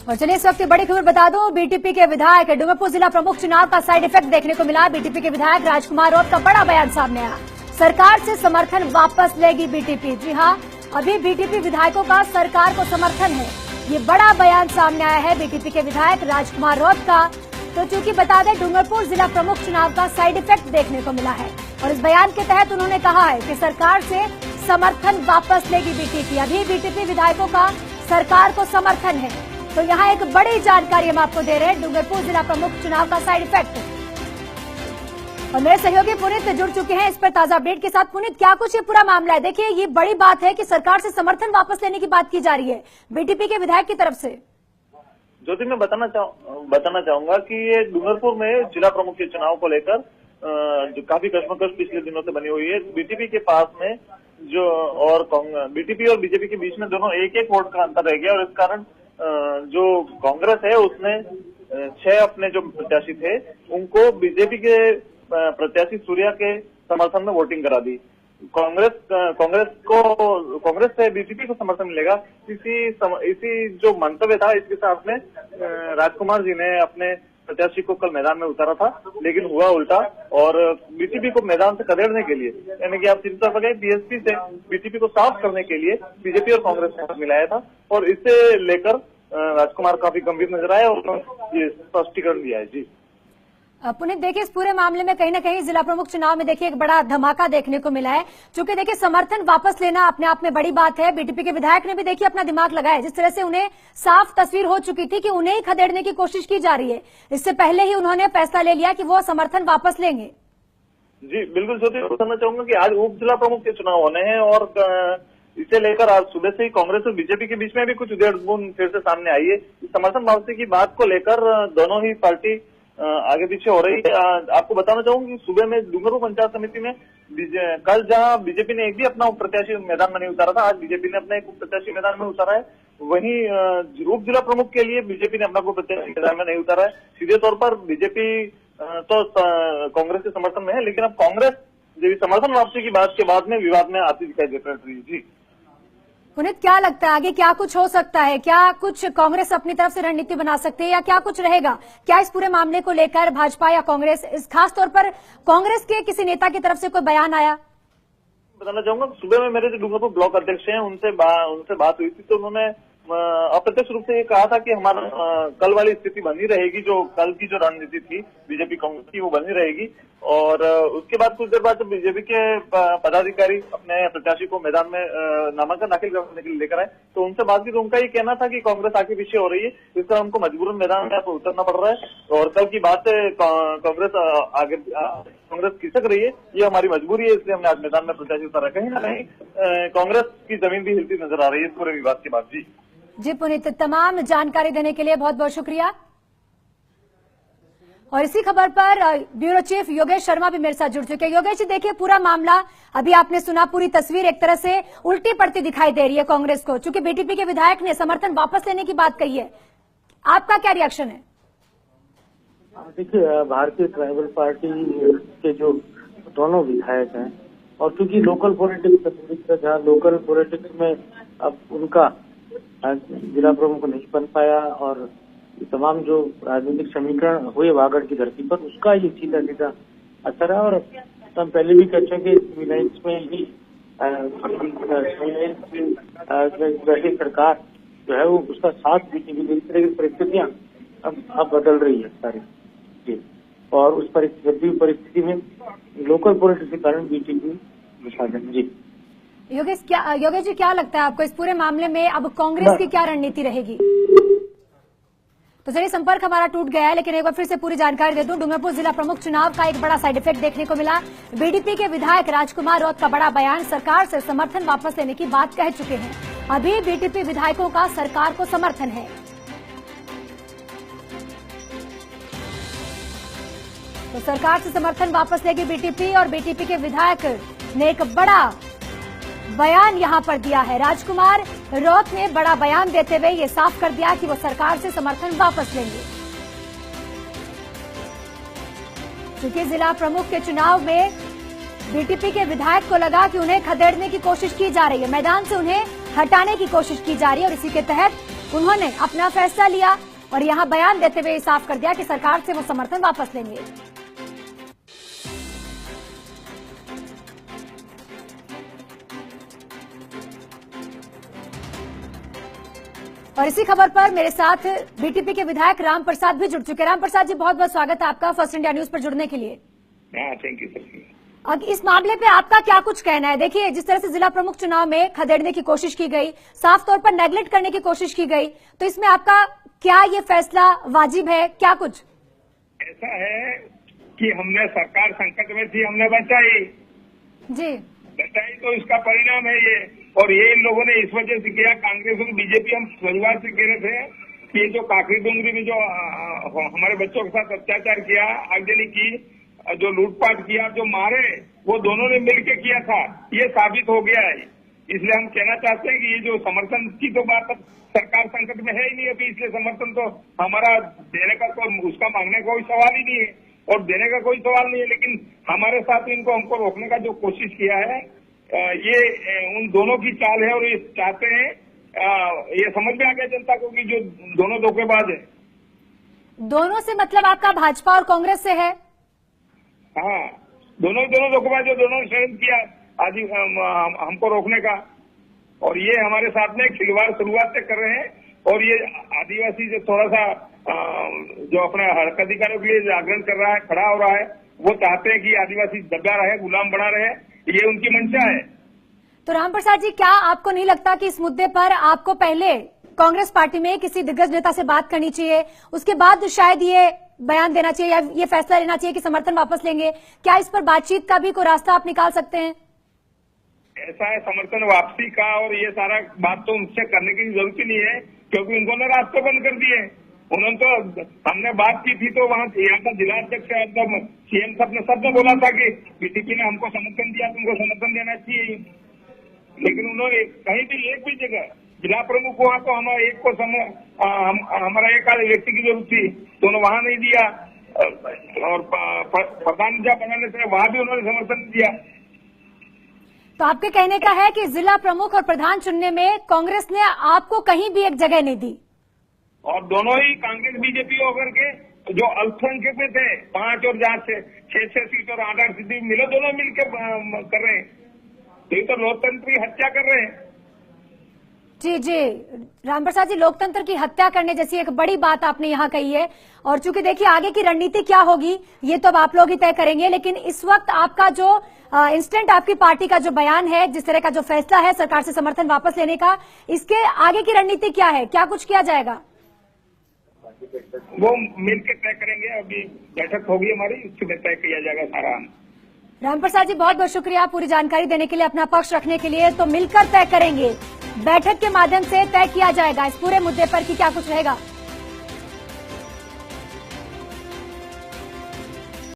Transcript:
और चलिए इस वक्त की बड़ी खबर बता दूं, बीटीपी के विधायक डूंगरपुर जिला प्रमुख चुनाव का साइड इफेक्ट देखने को मिला। बीटीपी के विधायक राजकुमार रौत का बड़ा बयान सामने आया। सरकार से समर्थन वापस लेगी बीटीपी। जी हां, अभी बीटीपी विधायकों का सरकार को समर्थन है। ये बड़ा बयान सामने आया है बीटीपी के विधायक राजकुमार रौत का। तो चूंकि बता दें, डूंगरपुर जिला प्रमुख चुनाव का साइड इफेक्ट देखने को मिला है और इस बयान के तहत उन्होंने कहा है कि सरकार से समर्थन वापस लेगी बीटीपी। अभी बीटीपी विधायकों का सरकार को समर्थन है। तो यहाँ एक बड़ी जानकारी हम आपको दे रहे हैं, डूंगरपुर जिला प्रमुख चुनाव का साइड इफेक्ट। और मेरे सहयोगी पुनीत जुड़ चुके हैं इस पर ताजा अपडेट के साथ। पुनीत, क्या कुछ ये पूरा मामला है? देखिए, ये बड़ी बात है कि सरकार से समर्थन वापस लेने की बात की जा रही है बीटीपी के विधायक की तरफ से। ज्योति, मैं बताना चाहूंगा कि ये डूंगरपुर में जिला प्रमुख के चुनाव को लेकर जो काफी कश्मकश पिछले दिनों से बनी हुई है। बीटीपी के पास में जो और बीटीपी और बीजेपी के बीच में दोनों एक वोट का अंतर रह गया और इस कारण जो कांग्रेस है उसने 6 अपने जो प्रत्याशी थे उनको बीजेपी के प्रत्याशी सूर्या के समर्थन में वोटिंग करा दी। कांग्रेस से बीजेपी को समर्थन मिलेगा, इसी जो मंतव्य था इसके साथ में राजकुमार जी ने अपने प्रत्याशी को कल मैदान में उतारा था, लेकिन हुआ उल्टा और बीटीपी को मैदान से खदेड़ने के लिए, यानी कि आप चिंता करें, बीएसपी से बीटीपी को साफ करने के लिए बीजेपी और कांग्रेस ने हाथ मिलाया था और इसे लेकर राजकुमार काफी गंभीर नजर आए और ये स्पष्टीकरण दिया है। जी पुनीत, देखिए, इस पूरे मामले में कहीं ना कहीं जिला प्रमुख चुनाव में देखिए एक बड़ा धमाका देखने को मिला है। चूंकि देखिए, समर्थन वापस लेना अपने आप में बड़ी बात है। बीटीपी के विधायक ने भी देखिए अपना दिमाग लगाया। जिस तरह से उन्हें साफ तस्वीर हो चुकी थी कि उन्हें ही खदेड़ने की कोशिश की जा रही है, इससे पहले ही उन्होंने फैसला ले लिया कि वो समर्थन वापस लेंगे। जी बिल्कुल ज्योति, बताना चाहूंगा कि आज उप जिला प्रमुख के चुनाव होने हैं और इसे लेकर आज सुबह से ही कांग्रेस और बीजेपी के बीच में भी कुछ उधेड़-बुन फिर से सामने आई है। समर्थन वापसी की बात को लेकर दोनों ही पार्टी आगे पीछे हो रही है। आपको बताना चाहूंगा कि सुबह में डूंगरपुर पंचायत समिति में कल जहां बीजेपी ने एक भी अपना प्रत्याशी मैदान में नहीं उतारा था, आज बीजेपी ने अपना एक प्रत्याशी मैदान में उतारा है। वहीं उप जिला प्रमुख के लिए बीजेपी ने अपना कोई प्रत्याशी मैदान में नहीं उतारा है। सीधे तौर पर बीजेपी तो कांग्रेस के समर्थन में है, लेकिन अब कांग्रेस जो समर्थन वापसी की बात के बाद में विवाद में आती दिखाई दे रही है। जी पुनीत, क्या लगता है आगे क्या कुछ हो सकता है? क्या कुछ कांग्रेस अपनी तरफ से रणनीति बना सकती है या क्या कुछ रहेगा? क्या इस पूरे मामले को लेकर भाजपा या कांग्रेस, इस खास तौर पर कांग्रेस के किसी नेता की तरफ से कोई बयान आया? बताना चाहूंगा, सुबह में मेरे जो डूंगरपुर ब्लॉक अध्यक्ष हैं उनसे बात हुई थी, तो उन्होंने अप्रत्यक्ष रूप से ये कहा था कि हमारा कल वाली स्थिति बनी रहेगी, जो कल की जो रणनीति थी बीजेपी कांग्रेस की वो बनी रहेगी। और उसके बाद कुछ देर बाद जब बीजेपी के पदाधिकारी अपने प्रत्याशी को मैदान में नामांकन दाखिल करने के लिए लेकर आए तो उनसे बात की, तो उनका ये कहना था कि कांग्रेस आगे पीछे हो रही है, इस तरह हमको मजबूरन मैदान में उतरना पड़ रहा है और कल की बात है कांग्रेस खिसक रही है, ये हमारी मजबूरी है, इसलिए हमने आज मैदान में प्रत्याशी उतारा। कहीं ना कहीं कांग्रेस की जमीन भी हिलती नजर आ रही है इस पूरे विवाद के बाद। जी पुनीत, तमाम जानकारी देने के लिए बहुत बहुत शुक्रिया। और इसी खबर पर ब्यूरो चीफ योगेश शर्मा भी मेरे साथ जुड़ चुके हैं। योगेश जी, देखिए, पूरा मामला अभी आपने सुना, पूरी तस्वीर एक तरह से उल्टी पड़ती दिखाई दे रही है कांग्रेस को, चूंकि बीटीपी के विधायक ने समर्थन वापस लेने की बात कही है। आपका क्या रिएक्शन है? देखिए, भारतीय ट्राइबल पार्टी के जो दोनों विधायक हैं और चूंकि लोकल पॉलिटिक्स जहाँ लोकल पॉलिटिक्स में अब उनका जिला प्रमुख नहीं बन पाया और तमाम जो राजनीतिक समीकरण हुए वागड़ की धरती पर, उसका ये सीधा सीधा असर है। और हम पहले भी कह चुके कि रिलायंस में ही वैसे सरकार जो है वो उसका साथ बीजेपी की, इस तरह की परिस्थितियां अब बदल रही है सारी जी। और उस परिस्थिति में लोकल पॉलिटिक्स के कारण बीजेपी विभाजन। जी योगेश जी, क्या लगता है आपको इस पूरे मामले में अब कांग्रेस की क्या रणनीति रहेगी? तो चलिए, संपर्क हमारा टूट गया है, लेकिन एक बार फिर से पूरी जानकारी दे दूं। डूंगरपुर जिला प्रमुख चुनाव का एक बड़ा साइड इफेक्ट देखने को मिला। बीटीपी के विधायक राजकुमार रौत का बड़ा बयान, सरकार से समर्थन वापस लेने की बात कह चुके हैं। अभी बीटीपी विधायकों का सरकार को समर्थन है। तो सरकार से समर्थन वापस लेगी बीटीपी और बीटीपी के विधायक ने एक बड़ा बयान यहां पर दिया है। राजकुमार रौत ने बड़ा बयान देते हुए ये साफ कर दिया कि वो सरकार से समर्थन वापस लेंगे। चूंकि जिला प्रमुख के चुनाव में बीटीपी के विधायक को लगा कि उन्हें खदेड़ने की कोशिश की जा रही है, मैदान से उन्हें हटाने की कोशिश की जा रही है और इसी के तहत उन्होंने अपना फैसला लिया और यहां बयान देते हुए साफ कर दिया कि सरकार से वो समर्थन वापस लेंगे। और इसी खबर पर मेरे साथ बीटीपी के विधायक राम प्रसाद भी जुड़ चुके हैं। राम प्रसाद जी, बहुत बहुत स्वागत है आपका फर्स्ट इंडिया न्यूज पर जुड़ने के लिए। Thank you sir. अब इस मामले पे आपका क्या कुछ कहना है? देखिए, जिस तरह से जिला प्रमुख चुनाव में खदेड़ने की कोशिश की गई, साफ तौर पर नेगलेक्ट करने की कोशिश की गई, तो इसमें आपका क्या ये फैसला वाजिब है? क्या कुछ ऐसा है कि हमने सरकार संकट में थी, हमने बचाई तो इसका परिणाम है ये। और ये इन लोगों ने इस वजह से किया, कांग्रेस और बीजेपी। हम शुरुआत से कह रहे थे कि ये जो काकरी डोंगरी में जो हमारे बच्चों के साथ अत्याचार किया, आगजनी की, जो लूटपाट किया, जो मारे, वो दोनों ने मिलकर किया था, ये साबित हो गया है। इसलिए हम कहना चाहते हैं कि ये जो समर्थन की तो बात अब सरकार संकट में है ही नहीं अभी, इसलिए समर्थन तो हमारा देने का तो उसका मांगने का कोई सवाल ही नहीं है और देने का कोई सवाल नहीं है। लेकिन हमारे साथ इनको हमको रोकने का जो कोशिश किया है, ये उन दोनों की चाल है और ये चाहते हैं, ये समझ में आ गया जनता को कि जो दोनों धोखेबाज है। दोनों से मतलब आपका भाजपा और कांग्रेस से है? हाँ, दोनों धोखेबाज, जो दोनों ने षड्यंत्र किया आदि हमको रोकने का, और ये हमारे साथ में खिलवाड़ शुरुआत से कर रहे हैं। और ये आदिवासी जो थोड़ा सा जो अपने हक अधिकारों के लिए जागरण कर रहा है, खड़ा हो रहा है, वो चाहते हैं कि आदिवासी दबा रहे, गुलाम बना रहे, ये उनकी मंशा है। तो राम प्रसाद जी, क्या आपको नहीं लगता कि इस मुद्दे पर आपको पहले कांग्रेस पार्टी में किसी दिग्गज नेता से बात करनी चाहिए, उसके बाद शायद ये बयान देना चाहिए या ये फैसला लेना चाहिए कि समर्थन वापस लेंगे? क्या इस पर बातचीत का भी कोई रास्ता आप निकाल सकते हैं? ऐसा है, समर्थन वापसी का और ये सारा बात तो उनसे करने की जरूरत ही नहीं है, क्योंकि उन्होंने रास्ते बंद कर दिए। उन्होंने तो, हमने बात की थी तो वहाँ यहाँ का जिला अध्यक्ष सीएम सबने बोला था कि बीटीपी ने हमको समर्थन दिया, तुमको समर्थन देना चाहिए। लेकिन उन्होंने कहीं भी एक भी जगह जिला प्रमुख हुआ तो हमारा एक को हमारा एक आधे व्यक्ति की जरूरत थी तो उन्होंने वहां नहीं दिया, और प्रधान जहाँ बनाने थे वहां भी उन्होंने समर्थन दिया। तो आपके कहने का है कि जिला प्रमुख और प्रधान चुनने में कांग्रेस ने आपको कहीं भी एक जगह नहीं दी, और दोनों ही कांग्रेस बीजेपी होकर के जो अल्पसंख्यक में थे 5 और जहाँ से 6 सीट और 8 सीट मिले, दोनों मिलकर कर रहे हैं। तो ये तो लोकतंत्र की हत्या कर रहे हैं। जी राम प्रसाद जी, लोकतंत्र की हत्या करने जैसी एक बड़ी बात आपने यहाँ कही है। और चूंकि देखिए, आगे की रणनीति क्या होगी ये तो अब आप लोग ही तय करेंगे, लेकिन इस वक्त आपका जो इंस्टेंट आपकी पार्टी का जो बयान है, जिस तरह का जो फैसला है सरकार से समर्थन वापस लेने का, इसके आगे की रणनीति क्या है? क्या कुछ किया जाएगा? वो मिलकर तय करेंगे। अभी बैठक होगी हमारी, उसमें तय किया जाएगा सारा। राम प्रसाद जी, बहुत बहुत शुक्रिया पूरी जानकारी देने के लिए, अपना पक्ष रखने के लिए। तो मिलकर तय करेंगे, बैठक के माध्यम से तय किया जाएगा इस पूरे मुद्दे पर कि क्या कुछ रहेगा।